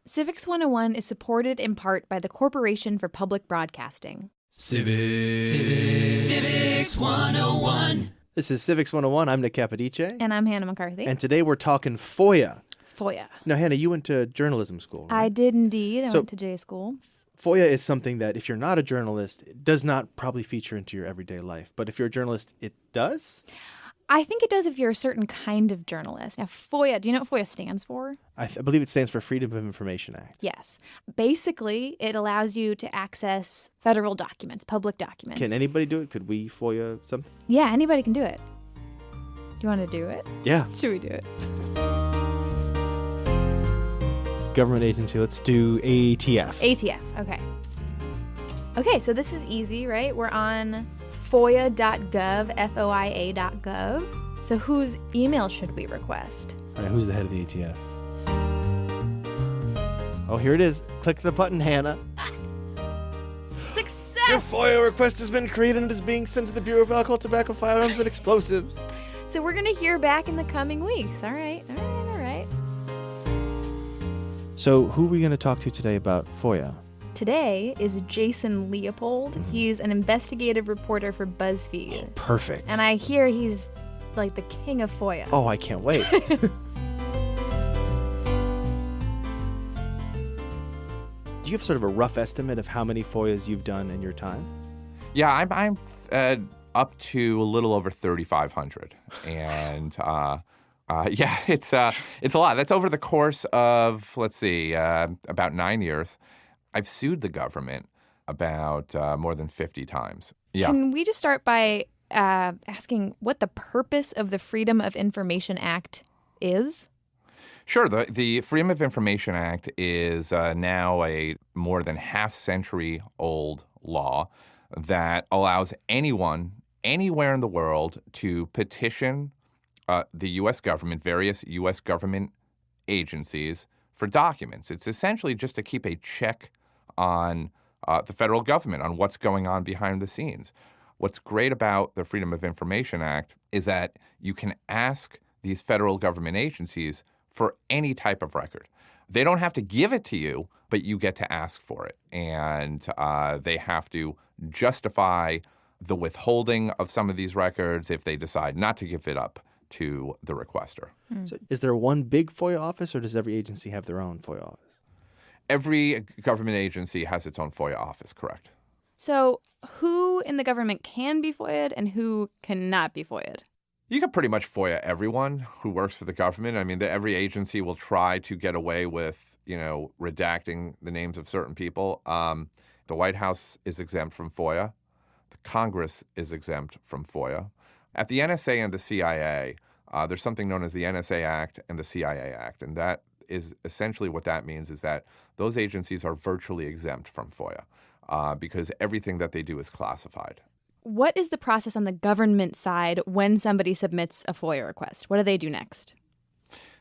Civics 101 is supported in part by the Corporation for Public Broadcasting. Civics 101. This is Civics 101. I'm Nick Capodice. And I'm Hannah McCarthy. And today we're talking Foia. Foia. Now, Hannah, you went to journalism school, right? I did indeed. I went to J school. Foia is something that if you're not a journalist, it does not probably feature into your everyday life. But if you're a journalist, it does? I think it does if you're a certain kind of journalist. Now, Foia, do you know what Foia stands for? I believe it stands for Freedom of Information Act. Yes. Basically, it allows you to access federal documents, public documents. Can anybody do it? Could we Foia something? Yeah, anybody can do it. Do you want to do it? Yeah. Should we do it? Government agency. Let's do ATF. ATF. Okay. Okay, so this is easy, right? We're on foia.gov, foia.gov. So whose email should we request? All right, who's the head of the ATF? Oh, here it is. Click the button, Hannah. Success! Your FOIA request has been created and is being sent to the Bureau of Alcohol, Tobacco, Firearms, and Explosives. So we're going to hear back in the coming weeks. All right. So who are we going to talk to today about FOIA? Today is Jason Leopold. He's an investigative reporter for Buzzfeed. Oh, perfect. And I hear he's like the king of FOIA. Oh, I can't wait. Do you have sort of a rough estimate of how many FOIAs you've done in your time? Yeah, I'm up to a little over 3,500, and yeah, it's a lot. That's over the course of about 9 years. I've sued the government about more than 50 times. Yeah. Can we just start by asking what the purpose of the Freedom of Information Act is? Sure. The Freedom of Information Act is now a more than half-century-old law that allows anyone, anywhere in the world, to petition the U.S. government, various U.S. government agencies, for documents. It's essentially just to keep a check on the federal government, on what's going on behind the scenes. What's great about the Freedom of Information Act is that you can ask these federal government agencies for any type of record. They don't have to give it to you, but you get to ask for it. And they have to justify the withholding of some of these records if they decide not to give it up to the requester. So is there one big FOIA office, or does every agency have their own FOIA office? Every government agency has its own FOIA office, correct? So who in the government can be FOIA'd and who cannot be FOIA'd? You can pretty much FOIA everyone who works for the government. I mean, every agency will try to get away with, redacting the names of certain people. The White House is exempt from FOIA. The Congress is exempt from FOIA. At the NSA and the CIA, there's something known as the NSA Act and the CIA Act, and that is essentially what that means is that those agencies are virtually exempt from FOIA because everything that they do is classified. What is the process on the government side when somebody submits a FOIA request? What do they do next?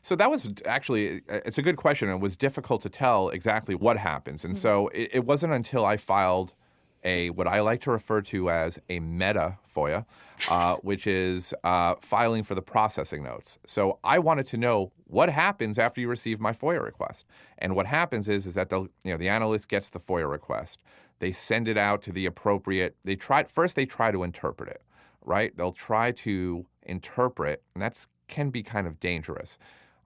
So that was actually, it's a good question. It was difficult to tell exactly what happens. And so it wasn't until I filed what I like to refer to as a meta FOIA, which is filing for the processing notes. So I wanted to know what happens after you receive my FOIA request. And what happens is that the analyst gets the FOIA request. They send it out to the appropriate. They try to interpret it, right? They'll try to interpret, and that can be kind of dangerous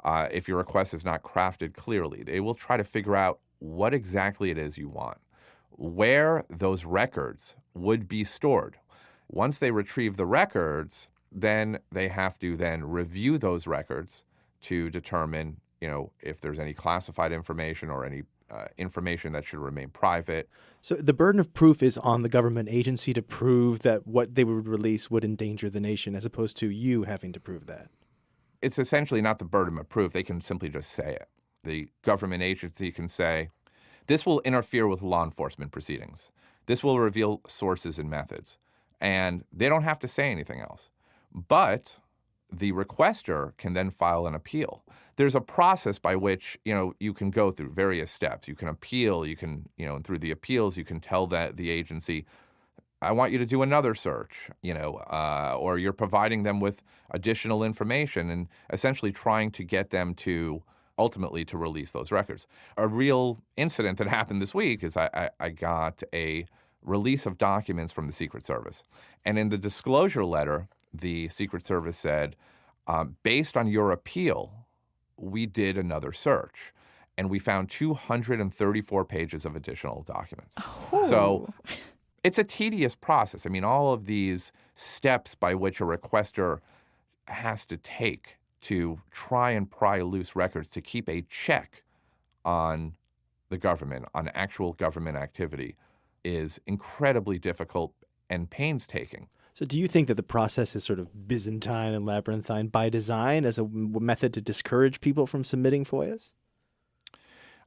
if your request is not crafted clearly. They will try to figure out what exactly it is you want, where those records would be stored. Once they retrieve the records, then they have to then review those records to determine, if there's any classified information or any information that should remain private. So the burden of proof is on the government agency to prove that what they would release would endanger the nation, as opposed to you having to prove that. It's essentially not the burden of proof. They can simply just say it. The government agency can say, this will interfere with law enforcement proceedings. This will reveal sources and methods. And they don't have to say anything else. But the requester can then file an appeal. There's a process by which, you can go through various steps. You can appeal, and through the appeals, you can tell the agency, I want you to do another search, or you're providing them with additional information and essentially trying to get them to ultimately to release those records. A real incident that happened this week is I got a release of documents from the Secret Service. And in the disclosure letter, the Secret Service said, based on your appeal, we did another search. And we found 234 pages of additional documents. Oh. So it's a tedious process. I mean, all of these steps by which a requester has to take to try and pry loose records to keep a check on the government, on actual government activity, is incredibly difficult and painstaking. So do you think that the process is sort of Byzantine and labyrinthine by design as a method to discourage people from submitting FOIAs?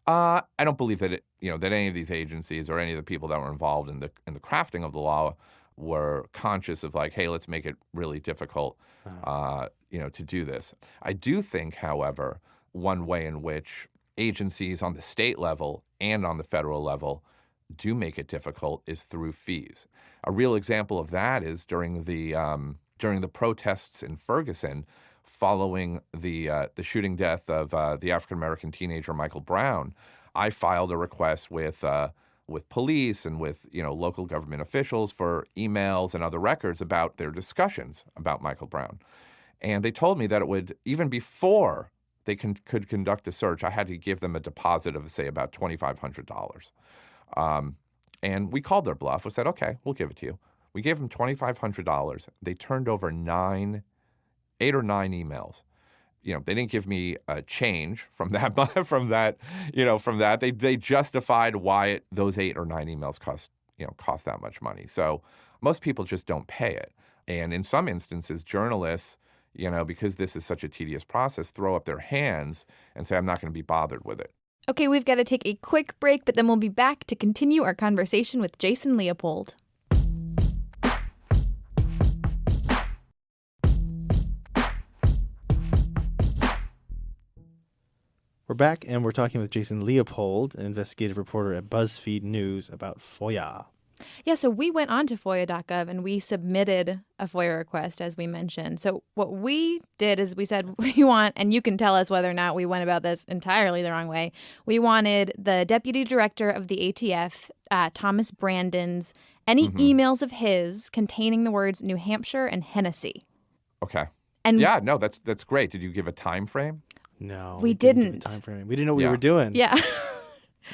I don't believe that that any of these agencies or any of the people that were involved in the crafting of the law were conscious of like, hey, let's make it really difficult, to do this. I do think, however, one way in which agencies on the state level and on the federal level do make it difficult is through fees. A real example of that is during the protests in Ferguson, following the shooting death of the African-American teenager Michael Brown. I filed a request with police and with local government officials for emails and other records about their discussions about Michael Brown. And they told me that it would, even before they could conduct a search, I had to give them a deposit of, say, about $2,500. And we called their bluff. We said, okay, we'll give it to you. We gave them $2,500. They turned over 8 or 9 emails. They didn't give me a change from that. They justified why those 8 or 9 emails cost that much money. So most people just don't pay it. And in some instances, journalists, because this is such a tedious process, throw up their hands and say, I'm not going to be bothered with it. Okay, we've got to take a quick break, but then we'll be back to continue our conversation with Jason Leopold. We're back, and we're talking with Jason Leopold, an investigative reporter at Buzzfeed News, about FOIA. Yeah, so we went on to Foia.gov and we submitted a FOIA request, as we mentioned. So what we did is we said we want, and you can tell us whether or not we went about this entirely the wrong way. We wanted the deputy director of the ATF, Thomas Brandon's, any emails of his containing the words New Hampshire and Hennessy. Okay. And yeah, no, that's great. Did you give a time frame? No, we didn't. Give a time frame. We didn't know what we were doing. Yeah.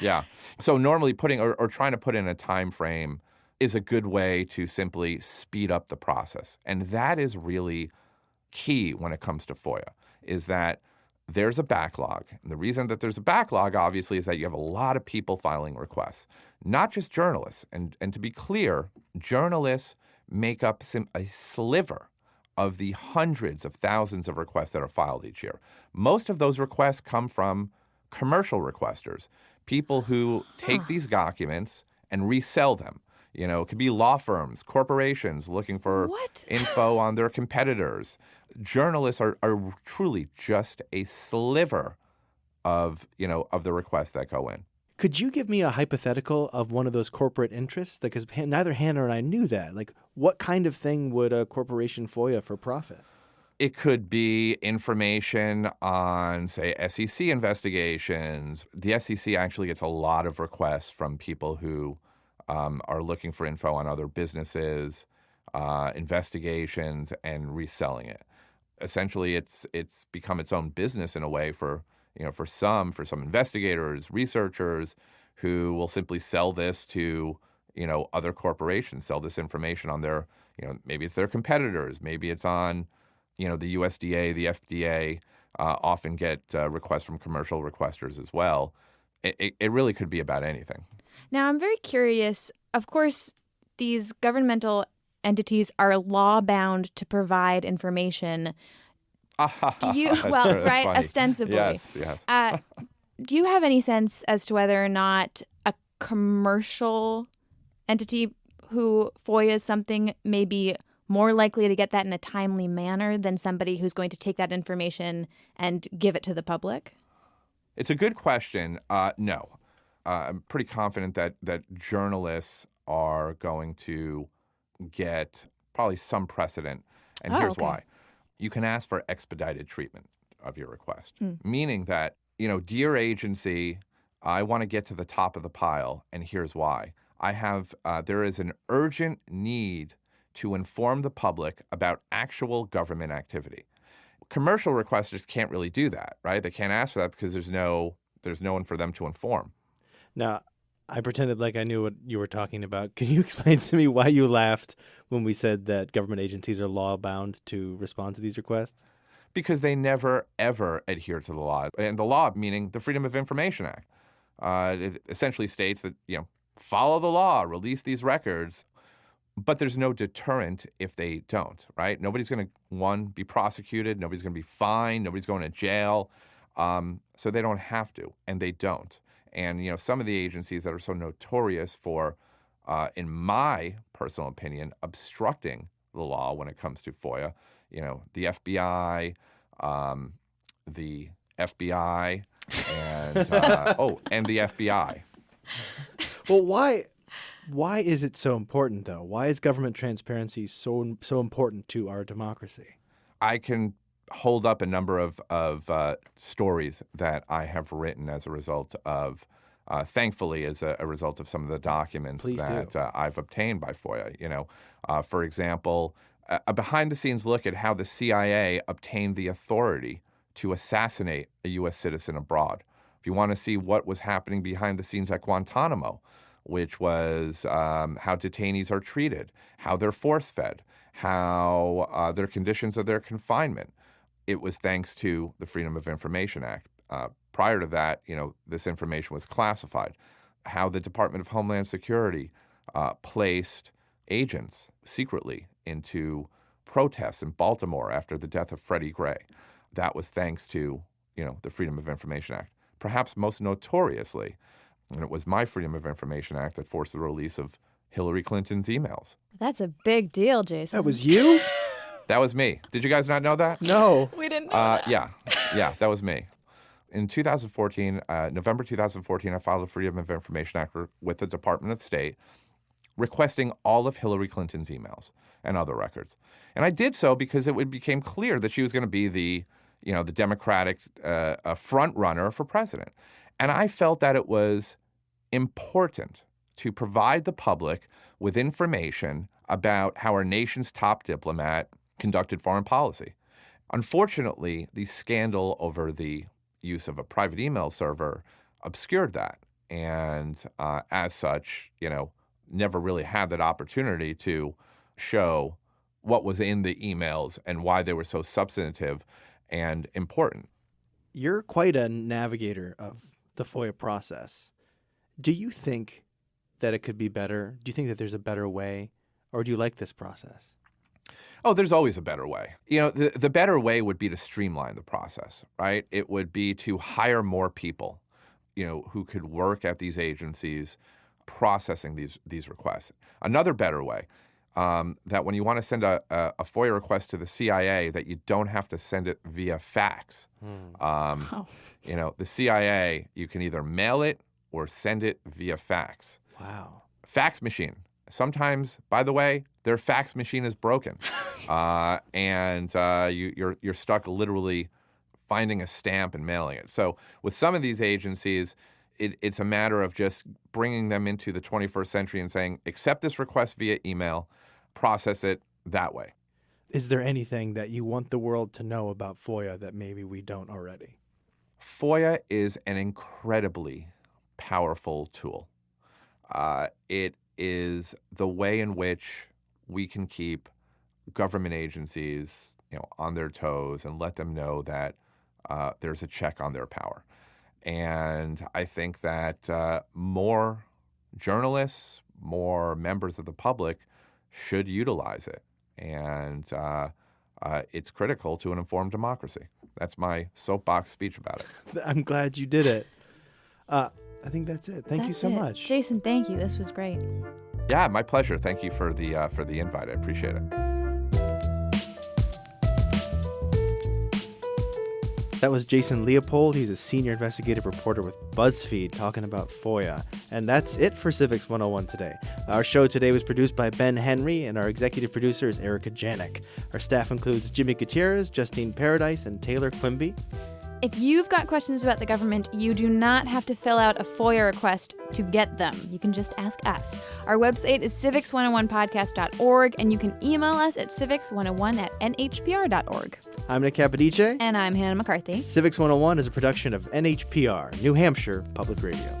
Yeah. So normally putting or trying to put in a time frame is a good way to simply speed up the process. And that is really key when it comes to FOIA, is that there's a backlog. And the reason that there's a backlog, obviously, is that you have a lot of people filing requests, not just journalists. And to be clear, journalists make up a sliver of the hundreds of thousands of requests that are filed each year. Most of those requests come from commercial requesters, people who take these documents and resell them. It could be law firms, corporations looking for info on their competitors. Journalists are truly just a sliver of the requests that go in. Could you give me a hypothetical of one of those corporate interests? Because neither Hannah and I knew that. Like, what kind of thing would a corporation FOIA for profit? It could be information on, say, SEC investigations. The SEC actually gets a lot of requests from people who are looking for info on other businesses, investigations, and reselling it. Essentially, it's become its own business in a way for some investigators, researchers who will simply sell this to other corporations, sell this information on their maybe it's their competitors, maybe it's on the USDA, the FDA. Often get requests from commercial requesters as well. It really could be about anything. Now, I'm very curious. Of course, these governmental entities are law-bound to provide information. Do you? Well, right, funny. Ostensibly. Yes. Do you have any sense as to whether or not a commercial entity who FOIAs something may be more likely to get that in a timely manner than somebody who's going to take that information and give it to the public? It's a good question. No. I'm pretty confident that journalists are going to get probably some precedent. And here's why. You can ask for expedited treatment of your request, meaning that, dear agency, I want to get to the top of the pile, and here's why. There is an urgent need to inform the public about actual government activity. Commercial requesters can't really do that, right? They can't ask for that because there's no one for them to inform. Now, I pretended like I knew what you were talking about. Can you explain to me why you laughed when we said that government agencies are law-bound to respond to these requests? Because they never, ever adhere to the law. And the law, meaning the Freedom of Information Act. It essentially states that, follow the law, release these records, but there's no deterrent if they don't, right? Nobody's going to, one, be prosecuted. Nobody's going to be fined. Nobody's going to jail. So they don't have to, and they don't. And, some of the agencies that are so notorious for, in my personal opinion, obstructing the law when it comes to FOIA, the FBI, and the FBI. Well, why is it so important, though? Why is government transparency so important to our democracy? I can hold up a number of stories that I have written as a result of, thankfully, as a result of some of the documents I've obtained by FOIA. For example, a behind-the-scenes look at how the CIA obtained the authority to assassinate a U.S. citizen abroad. If you want to see what was happening behind the scenes at Guantanamo, which was how detainees are treated, how they're force-fed, how their conditions of their confinement, it was thanks to the Freedom of Information Act. Prior to that, this information was classified. How the Department of Homeland Security placed agents secretly into protests in Baltimore after the death of Freddie Gray. That was thanks to, the Freedom of Information Act. Perhaps most notoriously, and it was my Freedom of Information Act that forced the release of Hillary Clinton's emails. That's a big deal, Jason. That was you? That was me. Did you guys not know that? No. We didn't know that. Yeah, that was me. In 2014, November 2014, I filed a Freedom of Information Act with the Department of State requesting all of Hillary Clinton's emails and other records. And I did so because it became clear that she was going to be the Democratic front runner for president. And I felt that it was important to provide the public with information about how our nation's top diplomat conducted foreign policy. Unfortunately, the scandal over the use of a private email server obscured that. And as such, never really had that opportunity to show what was in the emails and why they were so substantive and important. You're quite a navigator of the FOIA process. Do you think that it could be better? Do you think that there's a better way? Or do you like this process? Oh, there's always a better way. The better way would be to streamline the process, right? It would be to hire more people, who could work at these agencies processing these requests. Another better way, that when you want to send a FOIA request to the CIA, that you don't have to send it via fax. The CIA, you can either mail it or send it via fax. Wow. Fax machine. Sometimes, by the way, their fax machine is broken, and you're stuck literally finding a stamp and mailing it. So with some of these agencies, it's a matter of just bringing them into the 21st century and saying, accept this request via email, process it that way. Is there anything that you want the world to know about FOIA that maybe we don't already? FOIA is an incredibly powerful tool. It is the way in which we can keep government agencies, on their toes and let them know that there's a check on their power. And I think that more journalists, more members of the public should utilize it. And it's critical to an informed democracy. That's my soapbox speech about it. I'm glad you did it. I think that's it. Thank you so much. Jason, thank you. This was great. Yeah, my pleasure. Thank you for the invite. I appreciate it. That was Jason Leopold. He's a senior investigative reporter with Buzzfeed talking about FOIA. And that's it for Civics 101 today. Our show today was produced by Ben Henry, and our executive producer is Erica Janik. Our staff includes Jimmy Gutierrez, Justine Paradise, and Taylor Quimby. If you've got questions about the government, you do not have to fill out a FOIA request to get them. You can just ask us. Our website is civics101podcast.org, and you can email us at civics101@nhpr.org. I'm Nick Capodice. And I'm Hannah McCarthy. Civics 101 is a production of NHPR, New Hampshire Public Radio.